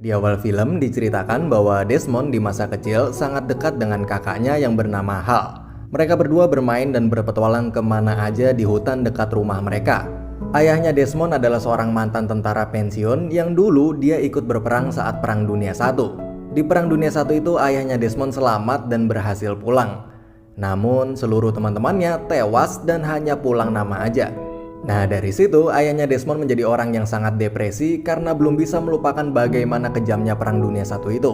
Di awal film diceritakan bahwa Desmond di masa kecil sangat dekat dengan kakaknya yang bernama Hal. Mereka berdua bermain dan berpetualang kemana aja di hutan dekat rumah mereka. Ayahnya Desmond adalah seorang mantan tentara pensiun yang dulu dia ikut berperang saat Perang Dunia I. Di Perang Dunia I itu ayahnya Desmond selamat dan berhasil pulang. Namun seluruh teman-temannya tewas dan hanya pulang nama aja. Nah dari situ ayahnya Desmond menjadi orang yang sangat depresi karena belum bisa melupakan bagaimana kejamnya Perang Dunia I itu,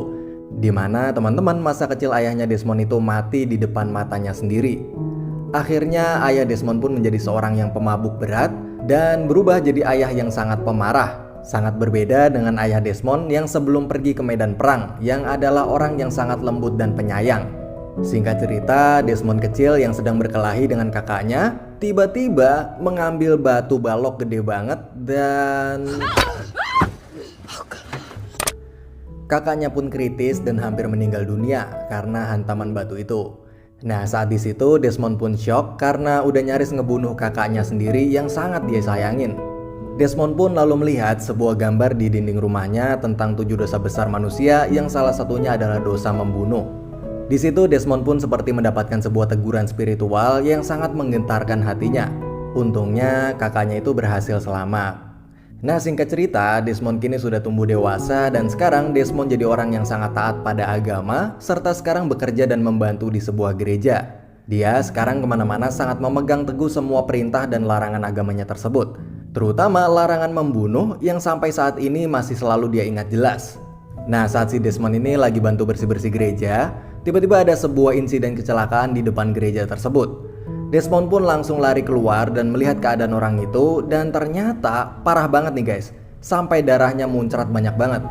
dimana teman-teman masa kecil ayahnya Desmond itu mati di depan matanya sendiri. Akhirnya ayah Desmond pun menjadi seorang yang pemabuk berat dan berubah jadi ayah yang sangat pemarah. Sangat berbeda dengan ayah Desmond yang sebelum pergi ke medan perang, yang adalah orang yang sangat lembut dan penyayang. Singkat cerita, Desmond kecil yang sedang berkelahi dengan kakaknya tiba-tiba mengambil batu balok gede banget dan kakaknya pun kritis dan hampir meninggal dunia karena hantaman batu itu. Nah saat di situ Desmond pun shock karena udah nyaris ngebunuh kakaknya sendiri yang sangat dia sayangin. Desmond pun lalu melihat sebuah gambar di dinding rumahnya tentang 7 dosa besar manusia yang salah satunya adalah dosa membunuh. Di situ Desmond pun seperti mendapatkan sebuah teguran spiritual yang sangat menggentarkan hatinya. Untungnya kakaknya itu berhasil selamat. Nah singkat cerita, Desmond kini sudah tumbuh dewasa dan sekarang Desmond jadi orang yang sangat taat pada agama serta sekarang bekerja dan membantu di sebuah gereja. Dia sekarang kemana-mana sangat memegang teguh semua perintah dan larangan agamanya tersebut, terutama larangan membunuh yang sampai saat ini masih selalu dia ingat jelas. Nah saat si Desmond ini lagi bantu bersih-bersih gereja, tiba-tiba ada sebuah insiden kecelakaan di depan gereja tersebut. Desmond pun langsung lari keluar dan melihat keadaan orang itu dan ternyata parah banget nih guys, sampai darahnya muncrat banyak banget.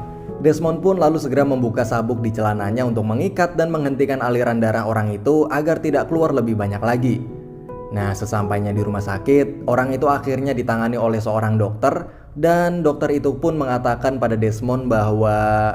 Desmond pun lalu segera membuka sabuk di celananya untuk mengikat dan menghentikan aliran darah orang itu agar tidak keluar lebih banyak lagi. Nah sesampainya di rumah sakit, orang itu akhirnya ditangani oleh seorang dokter dan dokter itu pun mengatakan pada Desmond bahwa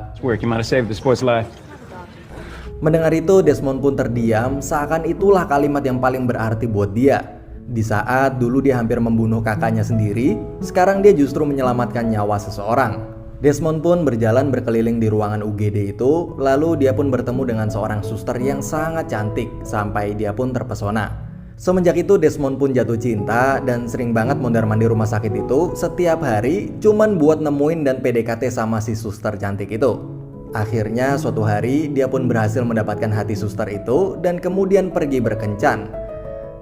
mendengar itu Desmond pun terdiam, seakan itulah kalimat yang paling berarti buat dia. Di saat dulu dia hampir membunuh kakaknya sendiri, sekarang dia justru menyelamatkan nyawa seseorang. Desmond pun berjalan berkeliling di ruangan UGD itu, lalu dia pun bertemu dengan seorang suster yang sangat cantik, sampai dia pun terpesona. Semenjak itu Desmond pun jatuh cinta dan sering banget mondar-mandir rumah sakit itu setiap hari cuman buat nemuin dan PDKT sama si suster cantik itu. Akhirnya suatu hari dia pun berhasil mendapatkan hati suster itu dan kemudian pergi berkencan.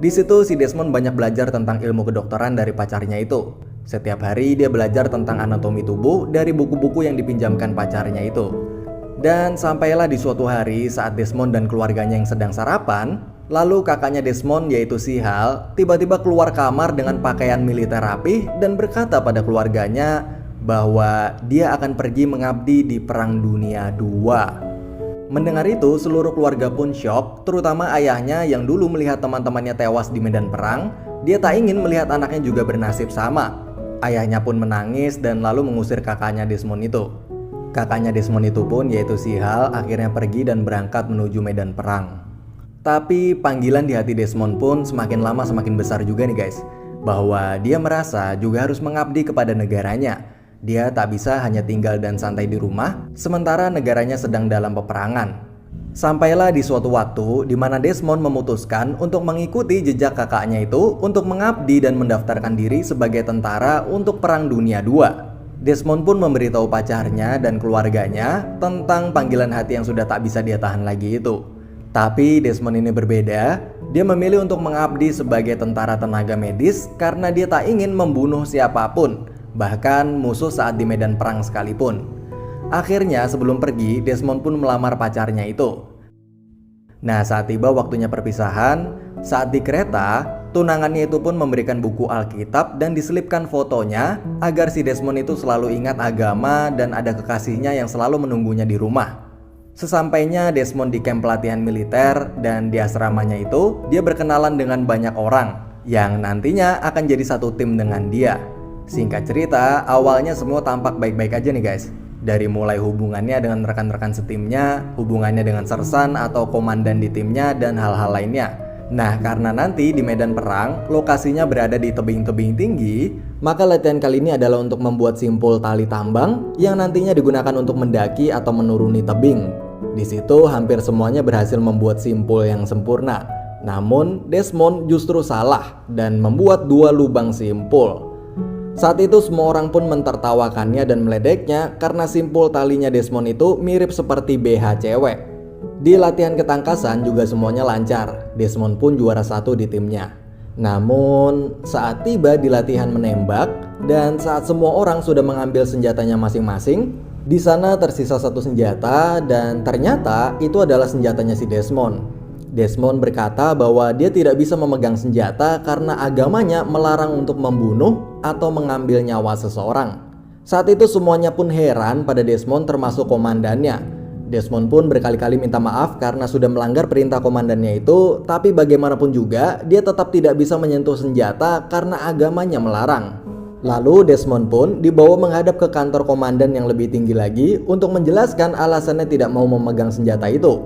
Di situ si Desmond banyak belajar tentang ilmu kedokteran dari pacarnya itu. Setiap hari dia belajar tentang anatomi tubuh dari buku-buku yang dipinjamkan pacarnya itu. Dan sampailah di suatu hari saat Desmond dan keluarganya yang sedang sarapan, lalu kakaknya Desmond yaitu si Hal tiba-tiba keluar kamar dengan pakaian militer rapih dan berkata pada keluarganya bahwa dia akan pergi mengabdi di Perang Dunia II. Mendengar itu seluruh keluarga pun syok, terutama ayahnya yang dulu melihat teman-temannya tewas di medan perang. Dia tak ingin melihat anaknya juga bernasib sama. Ayahnya pun menangis dan lalu mengusir kakaknya Desmond itu. Kakaknya Desmond itu pun yaitu si Hal akhirnya pergi dan berangkat menuju medan perang. Tapi panggilan di hati Desmond pun semakin lama semakin besar juga nih guys, bahwa dia merasa juga harus mengabdi kepada negaranya. Dia tak bisa hanya tinggal dan santai di rumah sementara negaranya sedang dalam peperangan. Sampailah di suatu waktu di mana Desmond memutuskan untuk mengikuti jejak kakaknya itu untuk mengabdi dan mendaftarkan diri sebagai tentara untuk Perang Dunia II. Desmond pun memberitahu pacarnya dan keluarganya tentang panggilan hati yang sudah tak bisa dia tahan lagi itu. Tapi Desmond ini berbeda, dia memilih untuk mengabdi sebagai tentara tenaga medis karena dia tak ingin membunuh siapapun, bahkan musuh saat di medan perang sekalipun. Akhirnya sebelum pergi, Desmond pun melamar pacarnya itu. Nah saat tiba waktunya perpisahan, saat di kereta, tunangannya itu pun memberikan buku Alkitab dan diselipkan fotonya agar si Desmond itu selalu ingat agama dan ada kekasihnya yang selalu menunggunya di rumah. Sesampainya Desmond di kamp pelatihan militer dan di asramanya itu, dia berkenalan dengan banyak orang yang nantinya akan jadi satu tim dengan dia. Singkat cerita, awalnya semua tampak baik-baik aja nih guys. Dari mulai hubungannya dengan rekan-rekan setimnya, hubungannya dengan sersan atau komandan di timnya, dan hal-hal lainnya. Nah, karena nanti di medan perang, lokasinya berada di tebing-tebing tinggi, maka latihan kali ini adalah untuk membuat simpul tali tambang yang nantinya digunakan untuk mendaki atau menuruni tebing. Di situ hampir semuanya berhasil membuat simpul yang sempurna. Namun, Desmond justru salah dan membuat 2 lubang simpul. Saat itu semua orang pun mentertawakannya dan meledeknya karena simpul talinya Desmond itu mirip seperti BH cewek. Di latihan ketangkasan juga semuanya lancar, Desmond pun juara 1 di timnya. Namun saat tiba di latihan menembak dan saat semua orang sudah mengambil senjatanya masing-masing, di sana tersisa 1 senjata dan ternyata itu adalah senjatanya si Desmond. Desmond berkata bahwa dia tidak bisa memegang senjata karena agamanya melarang untuk membunuh atau mengambil nyawa seseorang. Saat itu semuanya pun heran pada Desmond termasuk komandannya. Desmond pun berkali-kali minta maaf karena sudah melanggar perintah komandannya itu, tapi bagaimanapun juga dia tetap tidak bisa menyentuh senjata karena agamanya melarang. Lalu Desmond pun dibawa menghadap ke kantor komandan yang lebih tinggi lagi untuk menjelaskan alasannya tidak mau memegang senjata itu.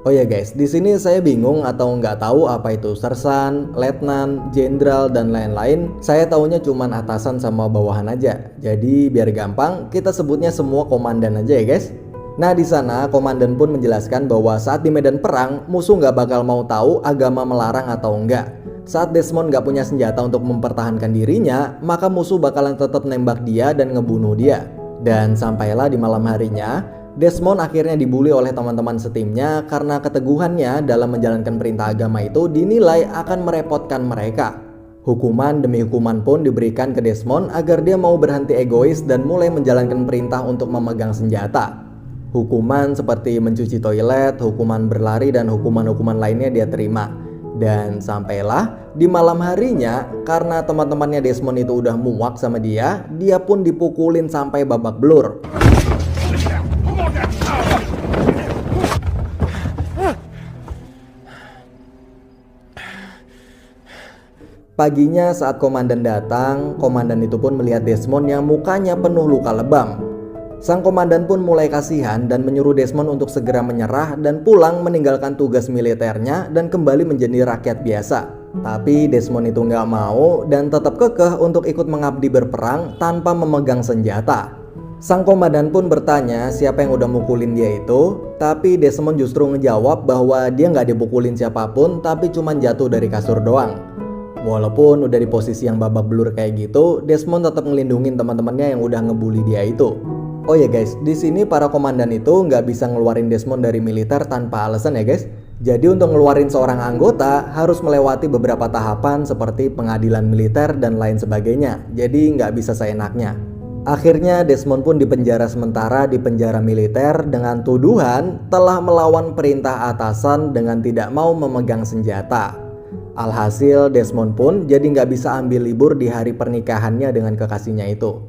Oh ya guys, di sini saya bingung atau nggak tahu apa itu sersan, letnan, jenderal dan lain-lain. Saya taunya cuman atasan sama bawahan aja. Jadi biar gampang kita sebutnya semua komandan aja ya guys. Nah di sana komandan pun menjelaskan bahwa saat di medan perang musuh nggak bakal mau tahu agama melarang atau enggak. Saat Desmond nggak punya senjata untuk mempertahankan dirinya, maka musuh bakalan tetap nembak dia dan ngebunuh dia. Dan sampailah di malam harinya, Desmond akhirnya dibully oleh teman-teman setimnya karena keteguhannya dalam menjalankan perintah agama itu dinilai akan merepotkan mereka. Hukuman demi hukuman pun diberikan ke Desmond agar dia mau berhenti egois dan mulai menjalankan perintah untuk memegang senjata. Hukuman seperti mencuci toilet, hukuman berlari, dan hukuman-hukuman lainnya dia terima. Dan sampailah di malam harinya, karena teman-temannya Desmond itu udah muak sama dia pun dipukulin sampai babak belur. Paginya saat komandan datang, komandan itu pun melihat Desmond yang mukanya penuh luka lebam. Sang komandan pun mulai kasihan dan menyuruh Desmond untuk segera menyerah dan pulang meninggalkan tugas militernya dan kembali menjadi rakyat biasa. Tapi Desmond itu nggak mau dan tetap kekeh untuk ikut mengabdi berperang tanpa memegang senjata. Sang komandan pun bertanya siapa yang udah mukulin dia itu, tapi Desmond justru ngejawab bahwa dia nggak dipukulin siapapun tapi cuma jatuh dari kasur doang. Walaupun udah di posisi yang babak belur kayak gitu, Desmond tetap ngelindungin teman-temannya yang udah ngebully dia itu. Oh ya guys, di sini para komandan itu nggak bisa ngeluarin Desmond dari militer tanpa alasan ya guys. Jadi untuk ngeluarin seorang anggota harus melewati beberapa tahapan seperti pengadilan militer dan lain sebagainya. Jadi nggak bisa seenaknya. Akhirnya Desmond pun dipenjara sementara di penjara militer dengan tuduhan telah melawan perintah atasan dengan tidak mau memegang senjata. Alhasil Desmond pun jadi nggak bisa ambil libur di hari pernikahannya dengan kekasihnya itu.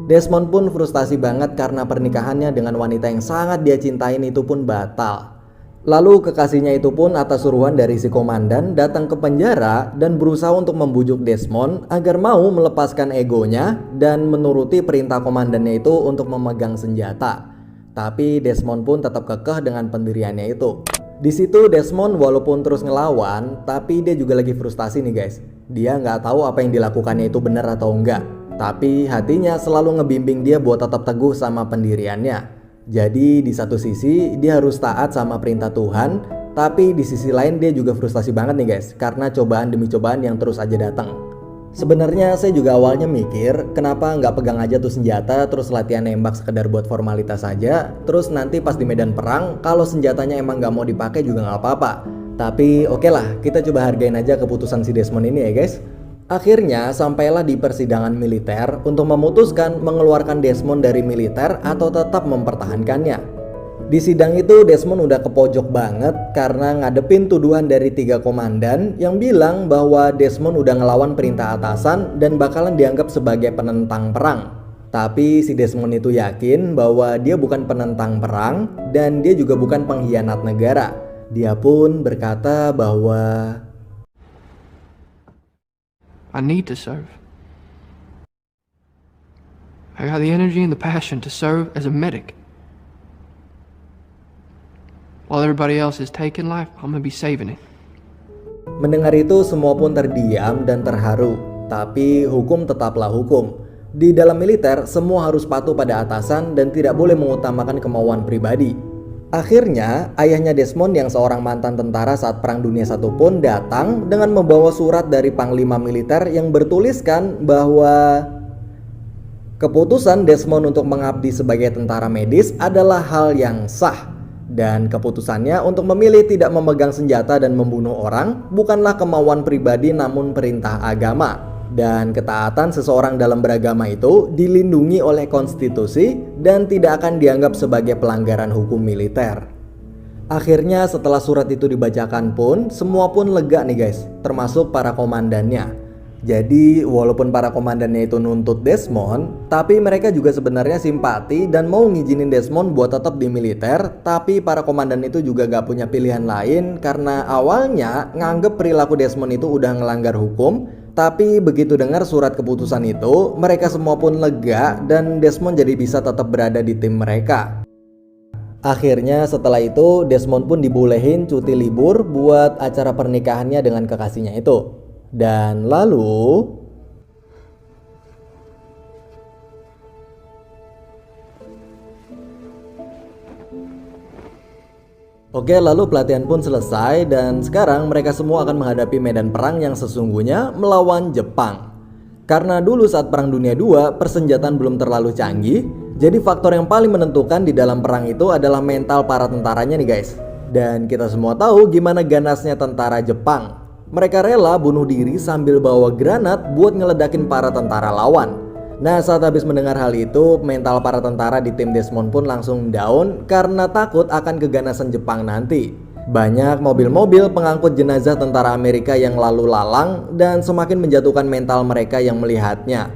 Desmond pun frustasi banget karena pernikahannya dengan wanita yang sangat dia cintain itu pun batal. Lalu kekasihnya itu pun atas suruhan dari si komandan datang ke penjara dan berusaha untuk membujuk Desmond agar mau melepaskan egonya dan menuruti perintah komandannya itu untuk memegang senjata. Tapi Desmond pun tetap kekeh dengan pendiriannya itu. Di situ Desmond walaupun terus ngelawan, tapi dia juga lagi frustasi nih guys. Dia nggak tahu apa yang dilakukannya itu benar atau enggak. Tapi hatinya selalu ngebimbing dia buat tetap teguh sama pendiriannya. Jadi di satu sisi dia harus taat sama perintah Tuhan, tapi di sisi lain dia juga frustasi banget nih guys, karena cobaan demi cobaan yang terus aja datang. Sebenarnya saya juga awalnya mikir kenapa nggak pegang aja tuh senjata terus latihan nembak sekedar buat formalitas saja, terus nanti pas di medan perang kalau senjatanya emang nggak mau dipakai juga nggak apa-apa. Tapi oke lah, kita coba hargain aja keputusan si Desmond ini ya guys. Akhirnya sampailah di persidangan militer untuk memutuskan mengeluarkan Desmond dari militer atau tetap mempertahankannya. Di sidang itu Desmond udah kepojok banget karena ngadepin tuduhan dari 3 komandan yang bilang bahwa Desmond udah ngelawan perintah atasan dan bakalan dianggap sebagai penentang perang. Tapi si Desmond itu yakin bahwa dia bukan penentang perang dan dia juga bukan pengkhianat negara. Dia pun berkata bahwa I need to serve. I got the energy and the passion to serve as a medic. While everybody else is taking life, I'm gonna be saving it. Mendengar itu semua pun terdiam dan terharu. Tapi hukum tetaplah hukum. Di dalam militer semua harus patuh pada atasan dan tidak boleh mengutamakan kemauan pribadi. Akhirnya ayahnya Desmond yang seorang mantan tentara saat Perang Dunia I pun datang dengan membawa surat dari panglima militer yang bertuliskan bahwa keputusan Desmond untuk mengabdi sebagai tentara medis adalah hal yang sah. Dan keputusannya untuk memilih tidak memegang senjata dan membunuh orang bukanlah kemauan pribadi namun perintah agama. Dan ketaatan seseorang dalam beragama itu dilindungi oleh konstitusi dan tidak akan dianggap sebagai pelanggaran hukum militer. Akhirnya setelah surat itu dibacakan pun, semua pun lega nih guys, termasuk para komandannya. Jadi walaupun para komandannya itu nuntut Desmond, tapi mereka juga sebenarnya simpati dan mau ngizinin Desmond buat tetap di militer. Tapi para komandan itu juga gak punya pilihan lain karena awalnya nganggep perilaku Desmond itu udah ngelanggar hukum. Tapi begitu dengar surat keputusan itu, mereka semua pun lega dan Desmond jadi bisa tetap berada di tim mereka. Akhirnya setelah itu Desmond pun dibolehin cuti libur buat acara pernikahannya dengan kekasihnya itu. Dan lalu lalu pelatihan pun selesai dan sekarang mereka semua akan menghadapi medan perang yang sesungguhnya melawan Jepang. Karena dulu saat Perang Dunia II persenjataan belum terlalu canggih, jadi faktor yang paling menentukan di dalam perang itu adalah mental para tentaranya nih guys. Dan kita semua tahu gimana ganasnya tentara Jepang. Mereka rela bunuh diri sambil bawa granat buat ngeledakin para tentara lawan. Nah saat habis mendengar hal itu, mental para tentara di tim Desmond pun langsung down karena takut akan keganasan Jepang nanti. Banyak mobil-mobil pengangkut jenazah tentara Amerika yang lalu lalang dan semakin menjatuhkan mental mereka yang melihatnya.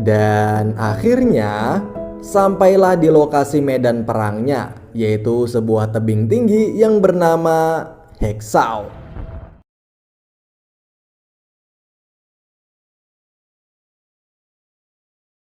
Dan akhirnya sampailah di lokasi medan perangnya, yaitu sebuah tebing tinggi yang bernama Hexau.